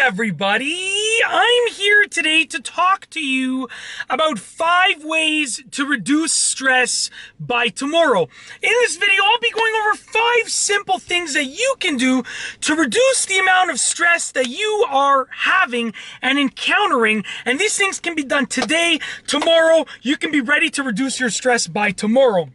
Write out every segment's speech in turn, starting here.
everybody, I'm here today to talk to you about 5 ways to reduce stress by tomorrow. In this video, I'll be going over 5 simple things that you can do to reduce the amount of stress that you are having and encountering. And these things can be done today, tomorrow. You can be ready to reduce your stress by tomorrow.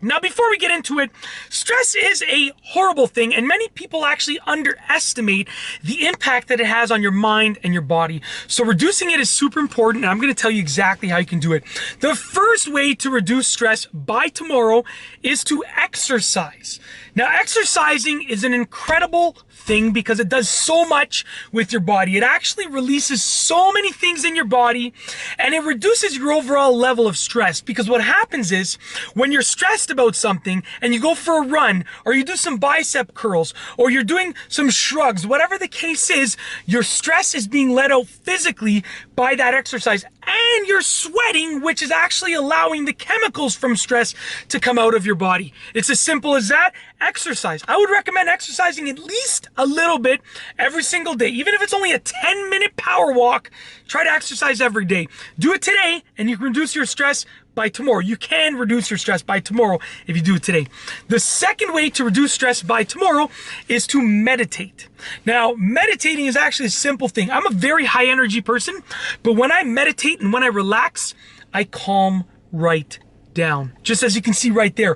Now, before we get into it, stress is a horrible thing, and many people actually underestimate the impact that it has on your mind and your body. So reducing it is super important, and I'm going to tell you exactly how you can do it. The first way to reduce stress by tomorrow is to exercise. Now, exercising is an incredible thing because it does so much with your body. It actually releases so many things in your body, and it reduces your overall level of stress, because what happens is when you're stressed about something and you go for a run, or you do some bicep curls, or you're doing some shrugs, whatever the case is, your stress is being let out physically by that exercise, and you're sweating, which is actually allowing the chemicals from stress to come out of your body. It's as simple as that. Exercise. I would recommend exercising at least a little bit every single day. Even if it's only a 10-minute power walk, try to exercise every day. Do it today, and you can reduce your stress by tomorrow. You can reduce your stress by tomorrow if you do it today. The second way to reduce stress by tomorrow is to meditate. Now, meditating is actually a simple thing. I'm a very high energy person, but when I meditate and when I relax, I calm right down. Just as you can see right there.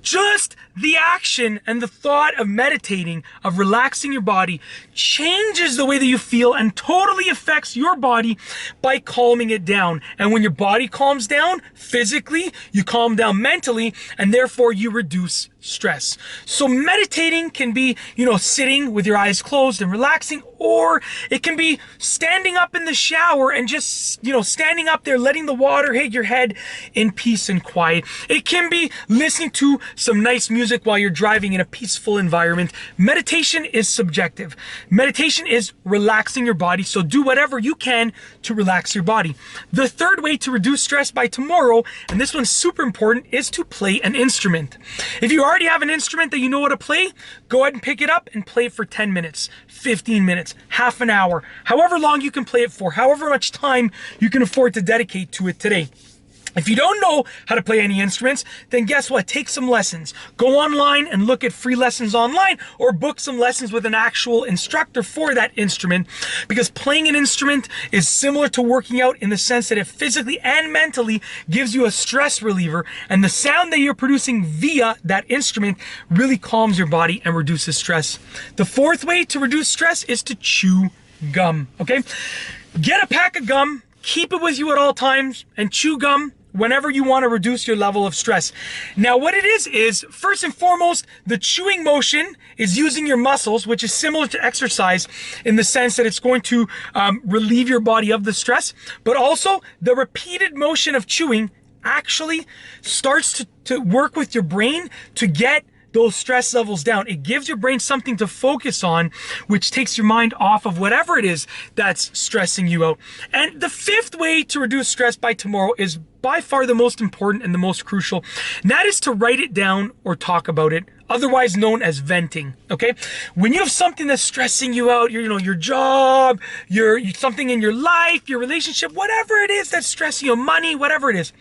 Just the action and the thought of meditating, of relaxing your body, changes the way that you feel and totally affects your body by calming it down. And when your body calms down physically, you calm down mentally, and therefore you reduce stress. So meditating can be, sitting with your eyes closed and relaxing, or it can be standing up in the shower and just, standing up there, letting the water hit your head in peace and quiet. It can be listening to some nice music while you're driving in a peaceful environment. Meditation is subjective. Meditation is relaxing your body, so do whatever you can to relax your body. The third way to reduce stress by tomorrow, and this one's super important, is to play an instrument. If you already have an instrument that you know how to play, go ahead and pick it up and play it for 10 minutes, 15 minutes, half an hour, however long you can play it for, however much time you can afford to dedicate to it today. If you don't know how to play any instruments, then guess what? Take some lessons. Go online and look at free lessons online, or book some lessons with an actual instructor for that instrument, because playing an instrument is similar to working out in the sense that it physically and mentally gives you a stress reliever, and the sound that you're producing via that instrument really calms your body and reduces stress. The fourth way to reduce stress is to chew gum, okay? Get a pack of gum, keep it with you at all times, and chew gum whenever you want to reduce your level of stress. Now, what it is first and foremost, the chewing motion is using your muscles, which is similar to exercise in the sense that it's going to relieve your body of the stress, but also the repeated motion of chewing actually starts to work with your brain to get those stress levels down. It gives your brain something to focus on, which takes your mind off of whatever it is that's stressing you out. And the fifth way to reduce stress by tomorrow is by far the most important and the most crucial, and that is to write it down or talk about it, otherwise known as venting, okay? When you have something that's stressing you out, your job, something in your life, your relationship, whatever it is that's stressing you, money, whatever it is,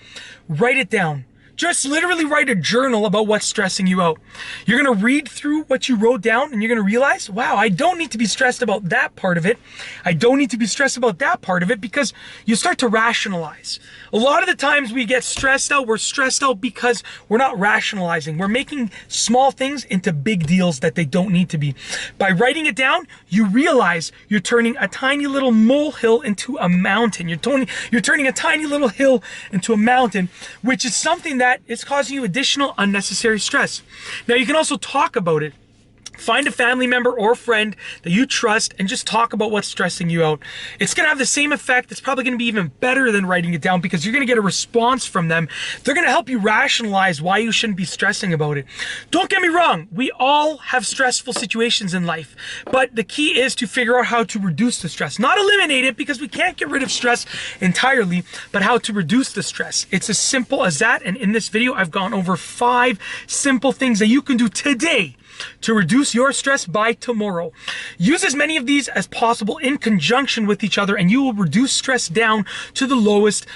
write it down. Just literally write a journal about what's stressing you out. You're going to read through what you wrote down, and you're going to realize, wow, I don't need to be stressed about that part of it. I don't need to be stressed about that part of it, because you start to rationalize. A lot of the times we get stressed out, we're stressed out because we're not rationalizing. We're making small things into big deals that they don't need to be. By writing it down, you realize you're turning a tiny little molehill into a mountain. You're turning a tiny little hill into a mountain, which is something that is causing you additional unnecessary stress. Now, you can also talk about it. Find a family member or friend that you trust and just talk about what's stressing you out. It's going to have the same effect. It's probably going to be even better than writing it down, because you're going to get a response from them. They're going to help you rationalize why you shouldn't be stressing about it. Don't get me wrong. We all have stressful situations in life, but the key is to figure out how to reduce the stress. Not eliminate it, because we can't get rid of stress entirely, but how to reduce the stress. It's as simple as that. And in this video, I've gone over 5 simple things that you can do today to reduce your stress by tomorrow. Use as many of these as possible in conjunction with each other, and you will reduce stress down to the lowest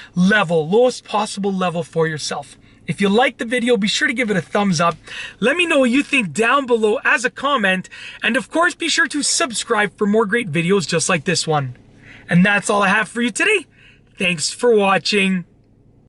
possible level for yourself. If you liked the video, be sure to give it a thumbs up. Let me know what you think down below as a comment. And of course, be sure to subscribe for more great videos just like this one. And that's all I have for you today. Thanks for watching.